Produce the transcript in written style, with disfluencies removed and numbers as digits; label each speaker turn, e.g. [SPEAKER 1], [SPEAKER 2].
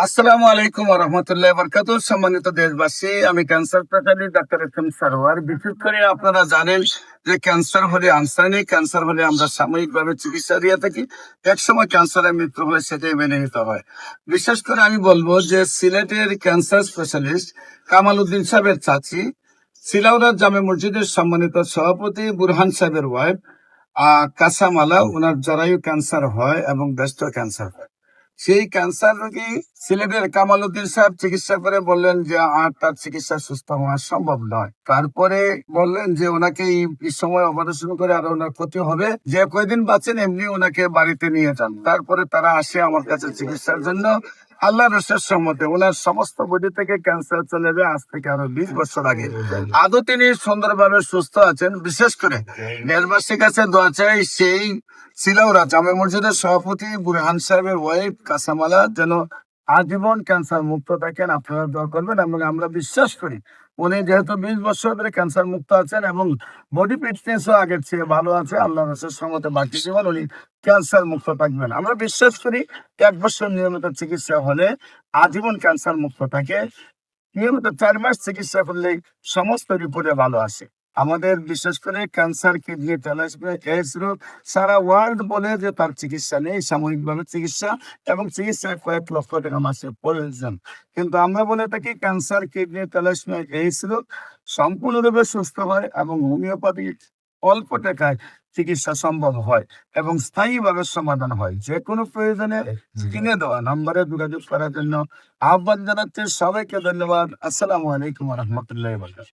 [SPEAKER 1] আসসালামু আলাইকুম রহমতুল্লাহ বরকাত। সম্মানিত দেশবাসী, আমি cancer specialist doctor SM. Sarwar. বিশেষ করে আপনারা জানেন যে ক্যান্সার হলে আনসাইনিক, ক্যান্সার হলে আমরা সাময়িকভাবে চিকিৎসা দিয়ে থাকি। একসময় ক্যান্সারের মৃত্যু হলে সেটাই মেনে নিতে হয়। বিশেষ করে আমি বলবো যে সিলেটের ক্যান্সার স্পেশালিস্ট কামাল উদ্দিন সাহেবের চাচি, সিলাউড়া জামে মসজিদের সম্মানিত সভাপতি বুরহান সাহেবের ওয়াইফ কাসামালা, ওনার জরায়ু ক্যান্সার হয় এবং ব্রেস্ট ক্যান্সার হয়। সেই ক্যান্সার রোগী সিলেটের কামাল উদ্দিন সাহেব চিকিৎসা করে বললেন যে আর তার চিকিৎসা সুস্থ হওয়া সম্ভব নয়। তারপরে বললেন যে ওনাকে এই সময় অপারেশন করে আর ওনার ক্ষতি হবে, যে কয়দিন বাঁচেন এমনি ওনাকে বাড়িতে নিয়ে যান। তারপরে তারা আসে আমার কাছে চিকিৎসার জন্য। আল্লাহ রসের সম্মতে ওনার সমস্ত বডি থেকে ক্যান্সার চলে যায় আজ থেকে আরো 20 বছর আগে। আদৌ তিনি সুন্দরভাবে সুস্থ আছেন। বিশেষ করে দেশবাসীর কাছে দোয়া চাই সেই সিলাউড়া জামে মসজিদের সভাপতি বুরহান সাহেবের ওয়াইফ কাসামালা যেন আজীবন ক্যান্সার মুক্ত থাকেন। আপনারা দোয়া করবেন এবং আমরা বিশ্বাস করি উনি যেহেতু 20 বছর ধরে ক্যান্সার মুক্ত আছেন এবং বডি ফিটনেসও আগের চেয়ে ভালো আছে, আল্লাহ রসের সঙ্গতে বাকি জীবন উনি ক্যান্সার মুক্ত থাকবেন। আমরা বিশ্বাস করি 1 বছর নিয়মিত চিকিৎসা হলে আজীবন ক্যান্সার মুক্ত থাকে। নিয়মিত 4 মাস চিকিৎসা করলেই সমস্ত রিপোর্টে ভালো আসে। আমাদের বিশেষ করে ক্যান্সার, কিডনি, থ্যালাসেমিয়া, এইডস রোগ সারা ওয়ার্ল্ড বলে যে তার চিকিৎসা নেই, সাময়িকভাবে চিকিৎসা এবং চিকিৎসায় কয়েক লক্ষ টাকা মাসে প্রয়োজন। কিন্তু আমরা বলে থাকি ক্যান্সার, কিডনি, থ্যালাসেমিয়া, এইডস রোগ সম্পূর্ণরূপে সুস্থ হয় এবং হোমিওপ্যাথি অল্প টাকায় চিকিৎসা সম্ভব হয় এবং স্থায়ীভাবে সমাধান হয়। যে কোনো প্রয়োজনে স্ক্রিনে দেওয়া নম্বরে যোগাযোগ করার জন্য আহ্বান জানাচ্ছি। সবাইকে ধন্যবাদ। আসসালামু আলাইকুম রহমতুল্লাহ।